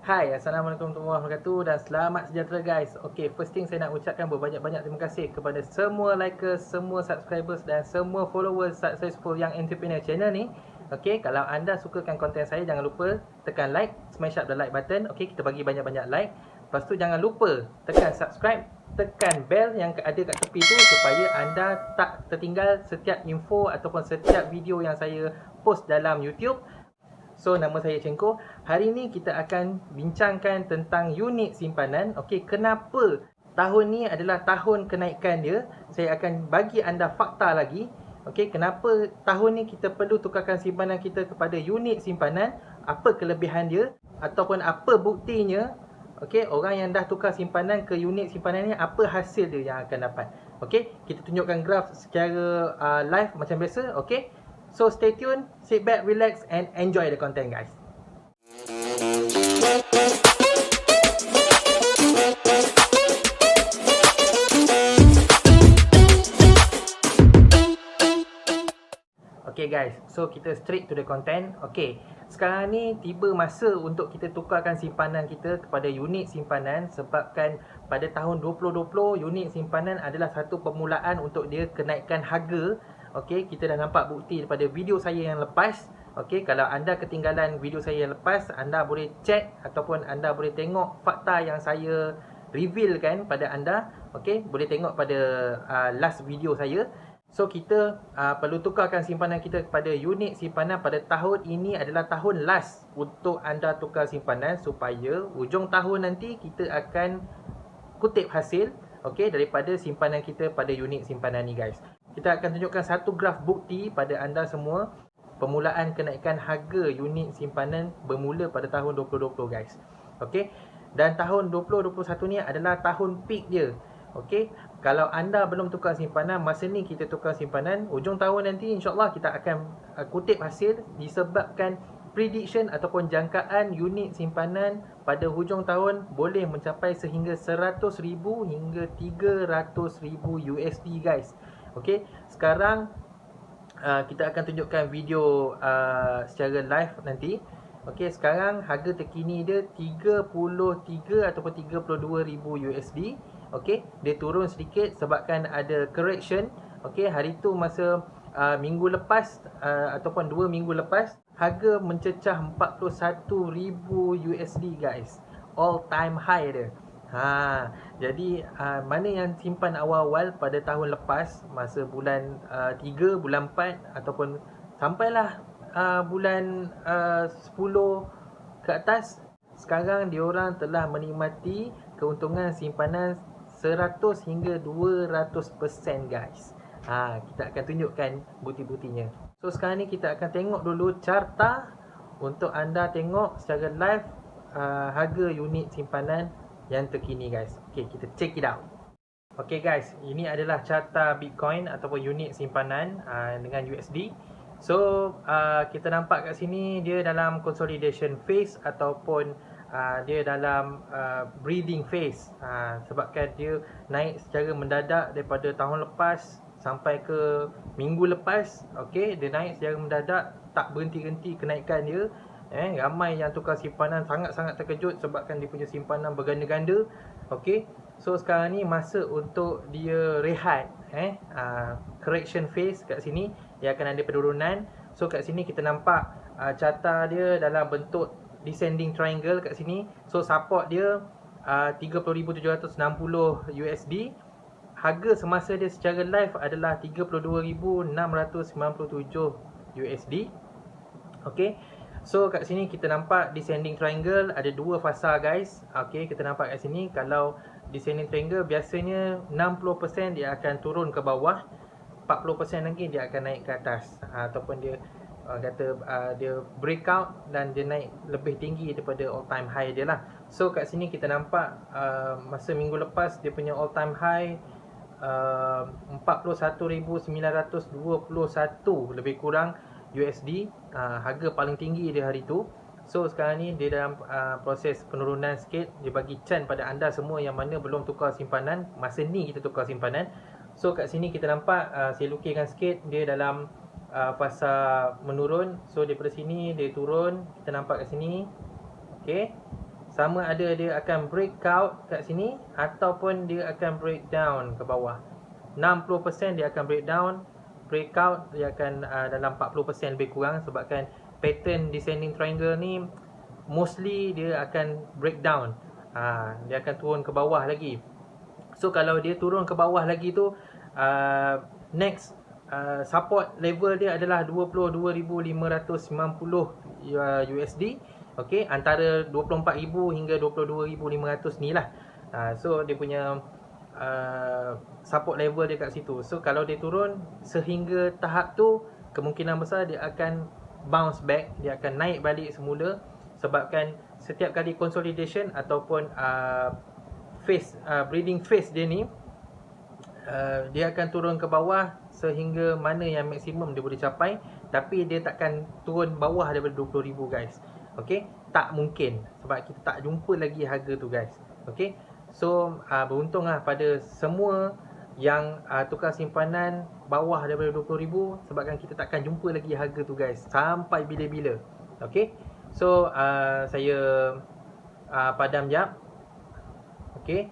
Hai, Assalamualaikum warahmatullahi wabarakatuh dan selamat sejahtera guys. Okay, first thing saya nak ucapkan berbanyak-banyak terima kasih kepada semua likers, semua subscribers dan semua followers Successful Young Entrepreneur channel ni. Okay, kalau anda sukakan konten saya, jangan lupa tekan like, smash up the like button. Okay, kita bagi banyak-banyak like. Lepas tu jangan lupa tekan subscribe, tekan bell yang ada kat tepi tu supaya anda tak tertinggal setiap info ataupun setiap video yang saya post dalam YouTube. So, nama saya Cengko. Hari ni kita akan bincangkan tentang unit simpanan. Okey, kenapa tahun ni adalah tahun kenaikan dia? Saya akan bagi anda fakta lagi. Okey, kenapa tahun ni kita perlu tukarkan simpanan kita kepada unit simpanan? Apa kelebihan dia ataupun apa buktinya? Okey, orang yang dah tukar simpanan ke unit simpanan ni, apa hasil dia yang akan dapat? Okey, kita tunjukkan graf secara live macam biasa. Okey. So stay tuned, sit back, relax and enjoy the content guys. Okay guys, so kita straight to the content. Okay, sekarang ni tiba masa untuk kita tukarkan simpanan kita kepada unit simpanan. Sebabkan pada tahun 2020 unit simpanan adalah satu permulaan untuk dia kenaikan harga. Okay, kita dah nampak bukti daripada video saya yang lepas. Okay, kalau anda ketinggalan video saya yang lepas, anda boleh check ataupun anda boleh tengok fakta yang saya revealkan pada anda. Okay, boleh tengok pada last video saya. So kita perlu tukarkan simpanan kita kepada unit simpanan pada tahun ini adalah tahun last untuk anda tukar simpanan supaya hujung tahun nanti kita akan kutip hasil daripada simpanan kita pada unit simpanan ni guys. Kita akan tunjukkan satu graf bukti pada anda semua permulaan kenaikan harga unit simpanan bermula pada tahun 2020 guys. Okey. Dan tahun 2021 ni adalah tahun peak dia. Okey, kalau anda belum tukar simpanan, masa ni kita tukar simpanan, hujung tahun nanti insya-Allah kita akan kutip hasil disebabkan prediction ataupun jangkaan unit simpanan pada hujung tahun boleh mencapai sehingga 100,000 hingga 300,000 USD guys. Okey, sekarang kita akan tunjukkan video secara live nanti. Okey, sekarang harga terkini dia 33 ataupun 32,000 USD. Okey, dia turun sedikit sebabkan ada correction. Okey, hari tu masa minggu lepas ataupun 2 minggu lepas harga mencecah 41,000 USD guys. All time high dia. Jadi mana yang simpan awal-awal pada tahun lepas masa bulan 3, bulan 4 ataupun sampailah bulan 10 ke atas, sekarang diorang telah menikmati keuntungan simpanan 100 hingga 200% guys. Kita akan tunjukkan bukti-buktinya. So sekarang ni kita akan tengok dulu carta untuk anda tengok secara live harga unit simpanan yang terkini guys. Okay, kita check it out. Okay guys, ini adalah carta Bitcoin ataupun unit simpanan dengan USD. So kita nampak kat sini dia dalam consolidation phase ataupun dia dalam breathing phase, sebabkan dia naik secara mendadak daripada tahun lepas sampai ke minggu lepas. Okey, dia naik secara mendadak, tak berhenti-henti kenaikan dia. Ramai yang tukar simpanan sangat-sangat terkejut sebabkan dia punya simpanan berganda-ganda. Okey, so sekarang ni masa untuk dia rehat. Correction phase kat sini, dia akan ada penurunan. So kat sini kita nampak carta dia dalam bentuk descending triangle kat sini. So support dia 30,760 USD. Harga semasa dia secara live adalah 32,697 USD. Okey. So kat sini kita nampak descending triangle ada dua fasa guys. Okey, kita nampak kat sini kalau descending triangle biasanya 60% dia akan turun ke bawah, 40% lagi dia akan naik ke atas, ataupun dia dia breakout dan dia naik lebih tinggi daripada all time high dia lah. So kat sini kita nampak masa minggu lepas dia punya all time high 41,921 lebih kurang USD, harga paling tinggi dia hari tu. So sekarang ni dia dalam proses penurunan sikit. Dia bagi chance pada anda semua yang mana belum tukar simpanan, masa ni kita tukar simpanan. So kat sini kita nampak saya lukiskan sikit, dia dalam fasa menurun. So daripada sini dia turun, kita nampak kat sini. Okey. sama ada dia akan breakout kat sini ataupun dia akan breakdown ke bawah. 60% dia akan breakout dia akan dalam 40% lebih kurang, sebabkan pattern descending triangle ni mostly dia akan breakdown. Dia akan turun ke bawah lagi. So kalau dia turun ke bawah lagi tu, next support level dia adalah 22,590 USD. Okey, antara 24,000 hingga 22,500 ni lah. So dia punya support level dia kat situ. So kalau dia turun sehingga tahap tu, kemungkinan besar dia akan bounce back, dia akan naik balik semula, sebabkan setiap kali consolidation ataupun breeding phase dia ni, dia akan turun ke bawah sehingga mana yang maksimum dia boleh capai, tapi dia takkan turun bawah daripada 20,000 guys. Okey, tak mungkin, sebab kita tak jumpa lagi harga tu guys. Okey, so beruntunglah pada semua yang tukar simpanan bawah daripada 20,000, sebabkan kita takkan jumpa lagi harga tu guys sampai bila-bila. Okey, so saya padam jap. Okey,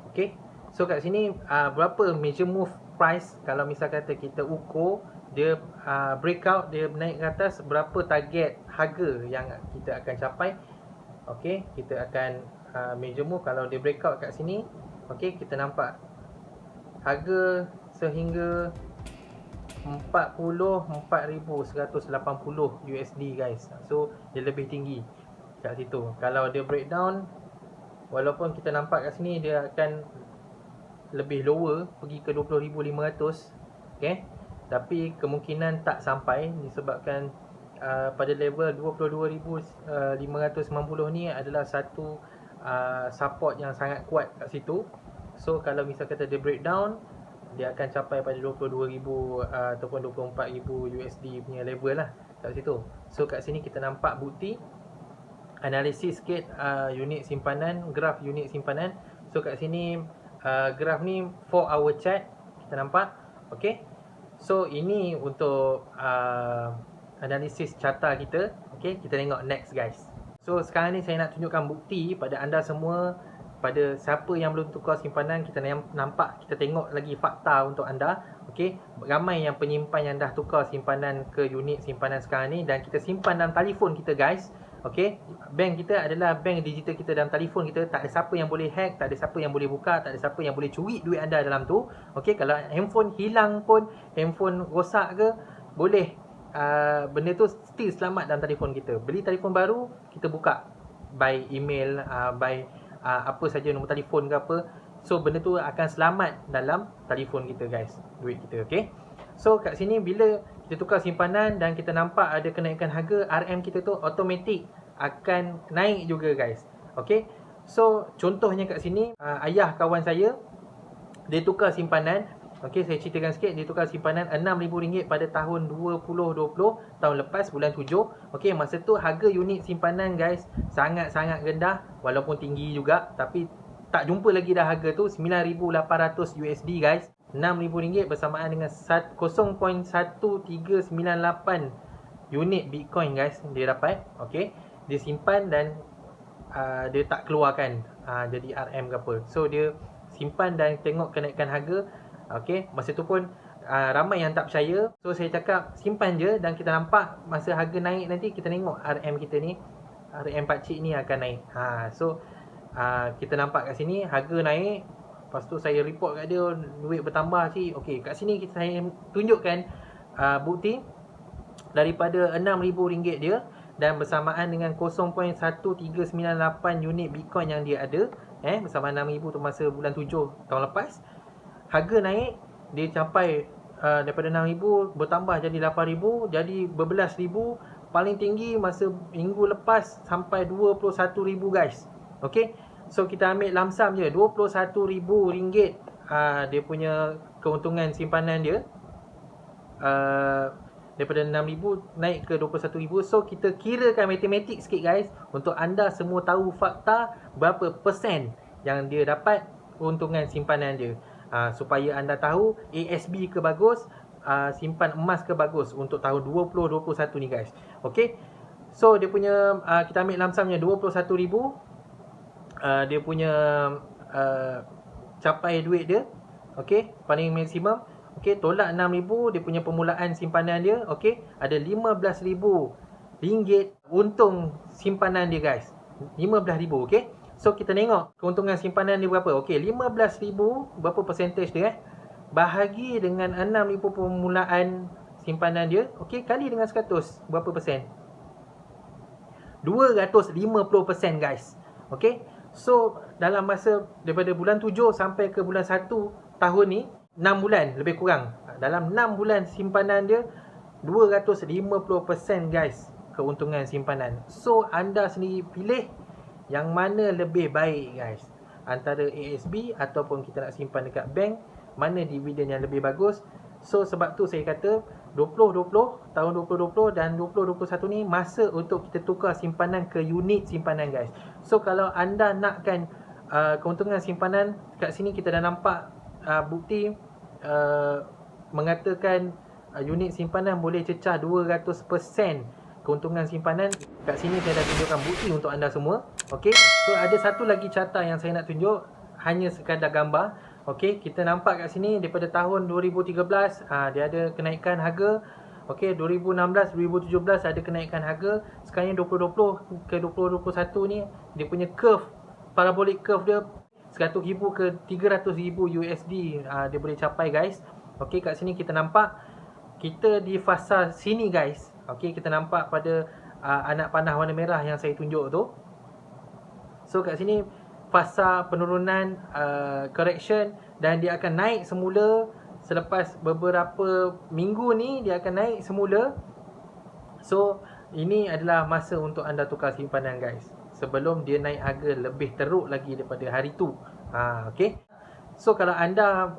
okey, so kat sini berapa major move price, kalau misal kata kita ukur dia breakout, dia naik ke atas, berapa target harga yang kita akan capai. Okey, kita akan major move. Kalau dia breakout kat sini, okey, kita nampak harga sehingga 44,180 USD guys. So dia lebih tinggi kat situ. Kalau dia breakdown, walaupun kita nampak kat sini dia akan lebih lower, pergi ke 20,500, okey, tapi kemungkinan tak sampai disebabkan pada level 22,590 ni adalah satu support yang sangat kuat kat situ. So kalau misal kata dia breakdown, dia akan capai pada 22,000 ataupun 24,000 USD punya level lah kat situ. So kat sini kita nampak bukti analisis sikit unit simpanan, graf unit simpanan. So kat sini graf ni 4 hour chart kita nampak. Okey, so ini untuk analisis carta kita. Okey, kita tengok next guys. So sekarang ni saya nak tunjukkan bukti pada anda semua, pada siapa yang belum tukar simpanan. Kita nampak, kita tengok lagi fakta untuk anda. Okey, ramai yang penyimpan yang dah tukar simpanan ke unit simpanan sekarang ni, dan kita simpan dalam telefon kita guys. Okey, bank kita adalah bank digital kita dalam telefon kita. Tak ada siapa yang boleh hack, tak ada siapa yang boleh buka, tak ada siapa yang boleh curi duit anda dalam tu. Okey, kalau handphone hilang pun, handphone rosak ke, boleh benda tu still selamat dalam telefon kita. Beli telefon baru, kita buka by email, by apa saja, nombor telefon ke apa. So benda tu akan selamat dalam telefon kita guys, duit kita. Okey, so kat sini bila kita tukar simpanan dan kita nampak ada kenaikan harga, RM kita tu automatik akan naik juga guys. Okey, so contohnya kat sini ayah kawan saya, dia tukar simpanan. Okey, saya ceritakan sikit. Dia tukar simpanan RM6,000 pada tahun 2020, tahun lepas, bulan 7. Okey, masa tu harga unit simpanan guys sangat-sangat rendah, walaupun tinggi juga, tapi tak jumpa lagi dah harga tu 9,800 USD guys. RM6,000 bersamaan dengan 0.1398 unit Bitcoin guys dia dapat. Okey, dia simpan dan dia tak keluarkan jadi RM ke apa. So dia simpan dan tengok kenaikan harga. Okey, masa tu pun ramai yang tak percaya. So saya cakap simpan je, dan kita nampak masa harga naik nanti, kita tengok RM kita ni, RM pakcik ni akan naik. So kita nampak kat sini harga naik. Lepas tu saya report kat dia, duit bertambah cik. Okey, kat sini saya tunjukkan bukti daripada RM6,000 dia, dan bersamaan dengan 0.1398 unit Bitcoin yang dia ada, bersama RM6,000 tu masa bulan 7 tahun lepas. Harga naik, dia capai daripada RM6,000 bertambah jadi RM8,000, jadi berbelas ribu. Paling tinggi masa minggu lepas sampai RM21,000 guys. Okey, so kita ambil lamsam je RM21,000 dia punya keuntungan simpanan dia. Daripada RM6,000 naik ke RM21,000. So kita kirakan matematik sikit guys, untuk anda semua tahu fakta berapa persen yang dia dapat keuntungan simpanan dia. Supaya anda tahu ASB ke bagus, simpan emas ke bagus untuk tahun 2021 ni guys. Okey. So dia punya kita ambil lamsamnya 21,000. Dia punya capai duit dia. Okey, paling maksimum. Okey, tolak 6,000 dia punya permulaan simpanan dia. Okey, ada RM15,000 untung simpanan dia guys. 15,000, okey. So kita tengok keuntungan simpanan dia berapa. Okey, 15,000 berapa percentage dia bahagi dengan 6,000 permulaan simpanan dia. Okey, kali dengan 100 berapa persen? 250% guys. Okey. So dalam masa daripada bulan 7 sampai ke bulan 1 tahun ni, 6 bulan lebih kurang. Dalam 6 bulan simpanan dia 250% guys keuntungan simpanan. So anda sendiri pilih yang mana lebih baik guys, antara ASB ataupun kita nak simpan dekat bank, mana dividen yang lebih bagus. So sebab tu saya kata 2020, tahun 2020 dan 2021 ni masa untuk kita tukar simpanan ke unit simpanan guys. So kalau anda nakkan keuntungan simpanan, kat sini kita dah nampak bukti mengatakan unit simpanan boleh cecah 200% keuntungan simpanan. Kat sini saya dah tunjukkan bukti untuk anda semua. Okey. So ada satu lagi carta yang saya nak tunjuk, hanya sekadar gambar. Okey, kita nampak kat sini daripada tahun 2013 dia ada kenaikan harga. Okey, 2016, 2017 ada kenaikan harga. Sekarang 2020 ke 2021 ni dia punya curve, parabolic curve dia 100,000 ke 300,000 USD dia boleh capai guys. Okey, kat sini kita nampak kita di fasa sini guys. Okey, kita nampak pada anak panah warna merah yang saya tunjuk tu. So kat sini fasa penurunan correction, dan dia akan naik semula selepas beberapa minggu ni, dia akan naik semula. So ini adalah masa untuk anda tukar simpanan guys, sebelum dia naik harga lebih teruk lagi daripada hari tu. Okey. So kalau anda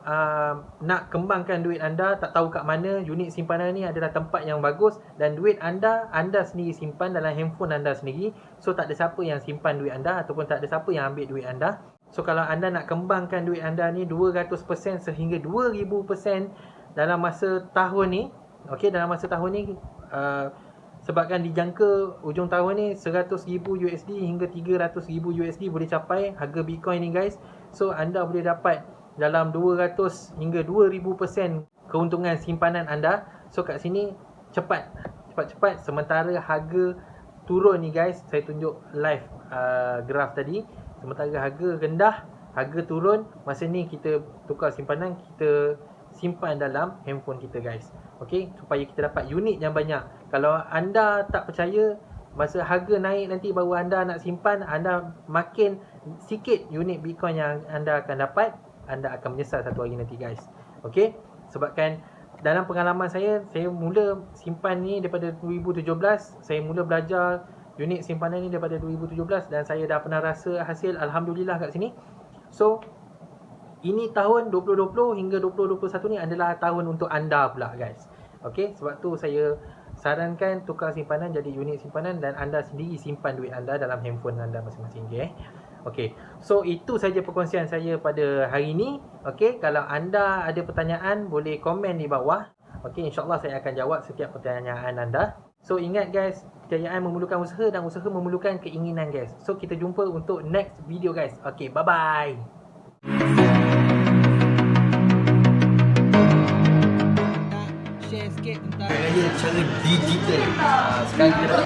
nak kembangkan duit anda, tak tahu kat mana, unit simpanan ni adalah tempat yang bagus. Dan duit anda sendiri simpan dalam handphone anda sendiri. So tak ada siapa yang simpan duit anda, ataupun tak ada siapa yang ambil duit anda. So kalau anda nak kembangkan duit anda ni 200% sehingga 2000% dalam masa tahun ni. Okey, dalam masa tahun ni sebabkan dijangka ujung tahun ni 100,000 USD hingga 300,000 USD boleh capai harga Bitcoin ni guys. So anda boleh dapat dalam 200 hingga 2000% keuntungan simpanan anda. So kat sini cepat sementara harga turun ni guys. Saya tunjuk live graf tadi. Sementara harga rendah, harga turun, masa ni kita tukar simpanan, kita simpan dalam handphone kita guys. Okey, supaya kita dapat unit yang banyak. Kalau anda tak percaya, masa harga naik nanti baru anda nak simpan, anda makin sikit unit Bitcoin yang anda akan dapat, anda akan menyesal satu hari nanti guys. Okey, sebabkan dalam pengalaman saya mula simpan ni daripada 2017. Saya mula belajar unit simpanan ni daripada 2017 dan saya dah pernah rasa hasil, alhamdulillah kat sini. So ini tahun 2020 hingga 2021 ni adalah tahun untuk anda pula guys. Okey, sebab tu saya sarankan tukar simpanan jadi unit simpanan, dan anda sendiri simpan duit anda dalam handphone anda masing-masing. Okey, so itu saja perkongsian saya pada hari ini. Okey, kalau anda ada pertanyaan boleh komen di bawah. Okey, insyaAllah saya akan jawab setiap pertanyaan anda. So ingat guys, kejayaan memerlukan usaha dan usaha memerlukan keinginan guys. So kita jumpa untuk next video guys. Okey, bye bye. Share sikit tentang cara digital. Sekarang kita